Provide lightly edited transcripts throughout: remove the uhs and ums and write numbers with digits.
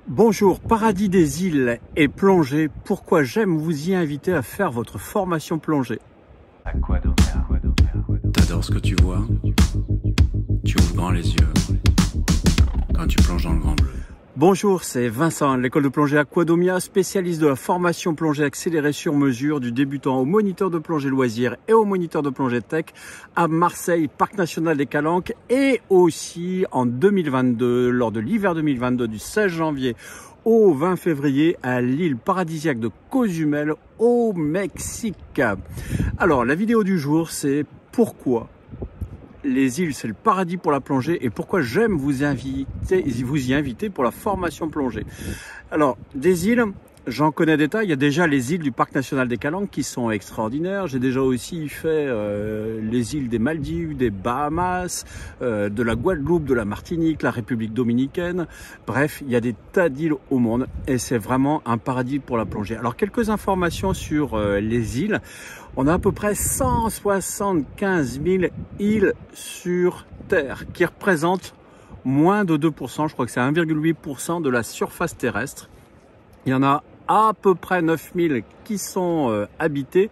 Bonjour, Paradis des îles et plongée. Pourquoi j'aime vous y inviter à faire votre formation plongée. T'adores ce que tu vois. Tu ouvres grand les yeux quand tu plonges dans le grand bleu. Bonjour, c'est Vincent, l'école de plongée Aquadomia, spécialiste de la formation plongée accélérée sur mesure du débutant au moniteur de plongée loisirs et au moniteur de plongée tech à Marseille, Parc National des Calanques, et aussi en 2022, lors de l'hiver 2022 du 16 janvier au 20 février à l'île paradisiaque de Cozumel au Mexique. Alors, la vidéo du jour, c'est pourquoi les îles, c'est le paradis pour la plongée et pourquoi j'aime vous y inviter pour la formation plongée. Alors, des îles, j'en connais des tas. Il y a déjà les îles du Parc National des Calanques qui sont extraordinaires. J'ai déjà aussi fait les îles des Maldives, des Bahamas, de la Guadeloupe, de la Martinique, la République dominicaine. Bref, il y a des tas d'îles au monde et c'est vraiment un paradis pour la plongée. Alors, quelques informations sur les îles. On a à peu près 175 000 îles sur Terre qui représentent moins de 2%. Je crois que c'est 1,8% de la surface terrestre. Il y en a à peu près 9000 qui sont habitées,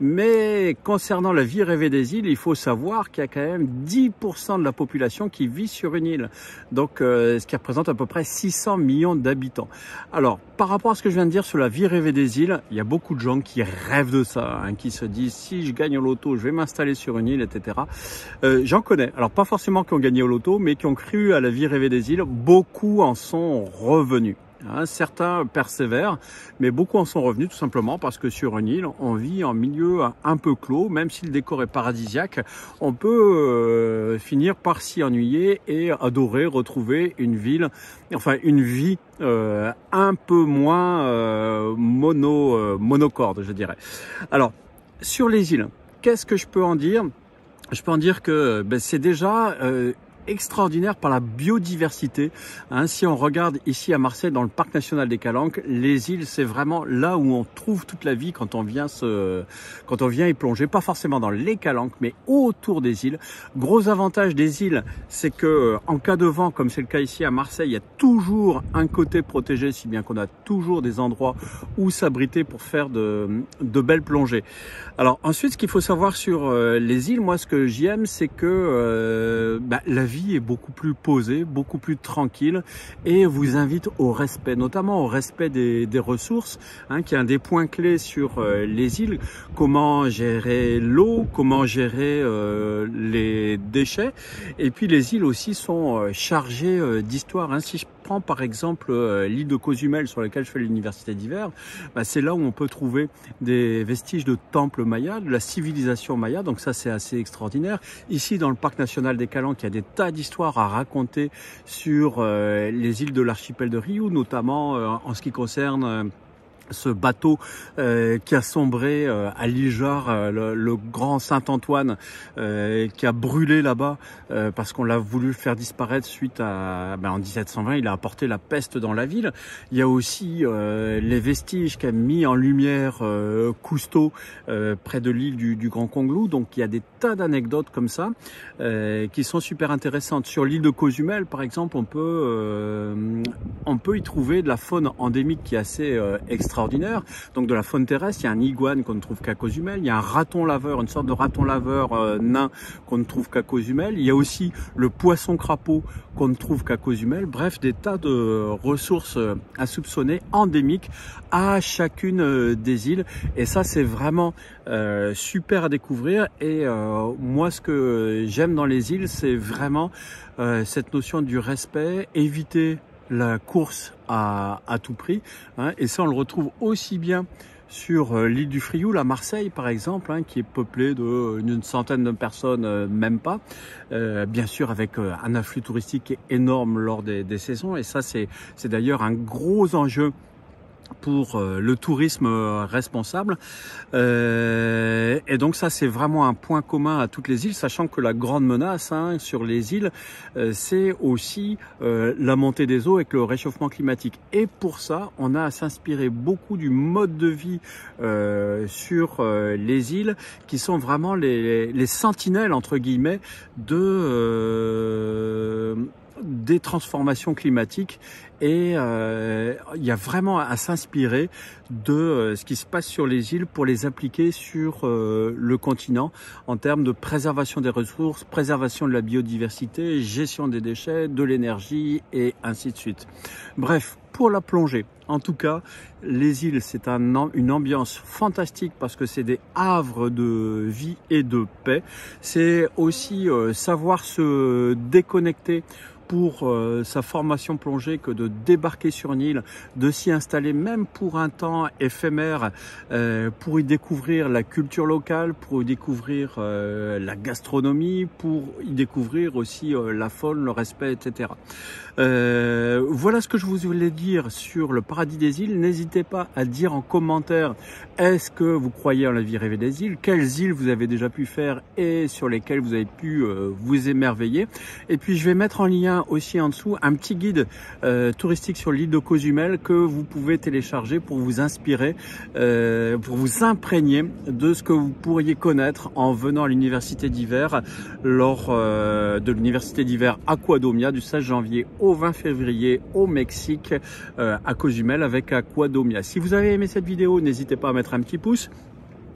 mais concernant la vie rêvée des îles, il faut savoir qu'il y a quand même 10% de la population qui vit sur une île, donc ce qui représente à peu près 600 millions d'habitants. Alors, par rapport à ce que je viens de dire sur la vie rêvée des îles, il y a beaucoup de gens qui rêvent de ça, qui se disent si je gagne au loto, je vais m'installer sur une île, etc. J'en connais, alors pas forcément qui ont gagné au loto, mais qui ont cru à la vie rêvée des îles. Beaucoup en sont revenus. Certains persévèrent, mais beaucoup en sont revenus tout simplement parce que sur une île, on vit en milieu un peu clos. Même si le décor est paradisiaque, on peut finir par s'y ennuyer et adorer retrouver une vie un peu moins monocorde, je dirais. Alors, sur les îles, qu'est-ce que je peux en dire? Je peux en dire que c'est déjà extraordinaire par la biodiversité. Si on regarde ici à Marseille, dans le Parc National des Calanques, les îles, c'est vraiment là où on trouve toute la vie quand on vient y plonger. Pas forcément dans les Calanques, mais autour des îles. Gros avantage des îles, c'est que en cas de vent, comme c'est le cas ici à Marseille, il y a toujours un côté protégé, si bien qu'on a toujours des endroits où s'abriter pour faire de belles plongées. Alors ensuite, ce qu'il faut savoir sur les îles, moi ce que j'aime, c'est que la vie est beaucoup plus posée, beaucoup plus tranquille et vous invite au respect, notamment au respect des ressources, qui est un des points clés sur les îles. Comment gérer l'eau, comment gérer les déchets. Et puis les îles aussi sont chargées d'histoire. Si je prends par exemple l'île de Cozumel sur laquelle je fais l'université d'hiver, c'est là où on peut trouver des vestiges de temples mayas, de la civilisation maya, donc ça c'est assez extraordinaire. Ici dans le Parc National des Calanques, il y a des tas d'histoires à raconter sur les îles de l'archipel de Riou, notamment en ce qui concerne ce bateau qui a sombré à l'île Jar, le grand Saint-Antoine, qui a brûlé là-bas parce qu'on l'a voulu faire disparaître suite à en 1720, il a apporté la peste dans la ville. Il y a aussi les vestiges qu'a mis en lumière Cousteau près de l'île du Grand Conglou. Donc il y a des tas d'anecdotes comme ça qui sont super intéressantes. Sur l'île de Cozumel, par exemple, on peut y trouver de la faune endémique qui est assez extraordinaire. Donc de la faune terrestre, il y a un iguane qu'on ne trouve qu'à Cozumel, il y a un raton laveur, une sorte de raton laveur nain qu'on ne trouve qu'à Cozumel, il y a aussi le poisson crapaud qu'on ne trouve qu'à Cozumel. Bref, des tas de ressources insoupçonnées, endémiques à chacune des îles, et ça c'est vraiment super à découvrir. Et moi ce que j'aime dans les îles, c'est vraiment cette notion du respect, éviter la course à tout prix, et ça on le retrouve aussi bien sur l'île du Frioul à Marseille par exemple, qui est peuplée d'une centaine de personnes, même pas, bien sûr avec un afflux touristique qui est énorme lors des saisons, et ça c'est d'ailleurs un gros enjeu pour le tourisme responsable, et donc ça c'est vraiment un point commun à toutes les îles, sachant que la grande menace sur les îles, c'est aussi la montée des eaux avec le réchauffement climatique, et pour ça on a à s'inspirer beaucoup du mode de vie sur les îles, qui sont vraiment les sentinelles entre guillemets des transformations climatiques et il y a vraiment à s'inspirer de ce qui se passe sur les îles pour les appliquer sur le continent en termes de préservation des ressources, préservation de la biodiversité, gestion des déchets, de l'énergie et ainsi de suite. Bref, pour la plongée, en tout cas, les îles, c'est une ambiance fantastique parce que c'est des havres de vie et de paix. C'est aussi savoir se déconnecter pour sa formation plongée que de débarquer sur une île, de s'y installer même pour un temps éphémère, pour y découvrir la culture locale, pour y découvrir la gastronomie, pour y découvrir aussi la faune, le respect, etc. Voilà ce que je vous voulais dire sur le paradis des îles. N'hésitez pas à dire en commentaire, est-ce que vous croyez en la vie rêvée des îles? Quelles îles vous avez déjà pu faire et sur lesquelles vous avez pu vous émerveiller? Et puis je vais mettre en lien aussi en dessous un petit guide touristique sur l'île de Cozumel que vous pouvez télécharger pour vous inspirer, pour vous imprégner de ce que vous pourriez connaître en venant à l'université d'hiver lors de l'université d'hiver Aquadomia du 16 janvier au 20 février au Mexique à Cozumel avec Aquadomia. Si vous avez aimé cette vidéo, n'hésitez pas à mettre un petit pouce.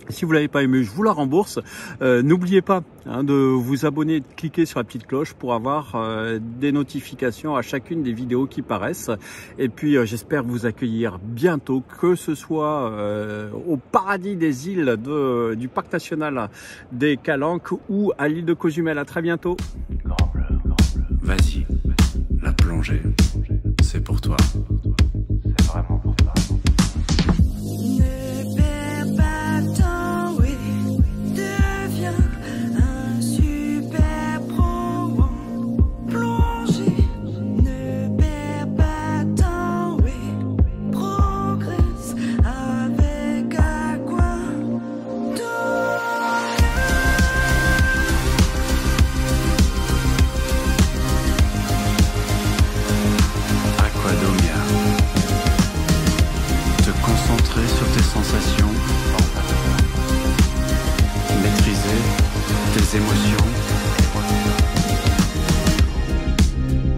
Si vous l'avez pas aimé, je vous la rembourse. N'oubliez pas de vous abonner et de cliquer sur la petite cloche pour avoir des notifications à chacune des vidéos qui paraissent. Et puis j'espère vous accueillir bientôt, que ce soit au paradis des îles du parc national des Calanques ou à l'île de Cozumel. À très bientôt. Grand bleu, vas-y, la plongée, c'est pour toi. C'est vraiment pour toi. Ne perds pas de temps, oui, deviens un super pro en plongée. Ne perds pas de temps, oui, progresse avec Aquadomia. Aquadomia. Te concentrer sur tes sensations, maîtriser tes émotions,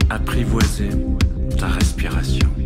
apprivoiser ta respiration.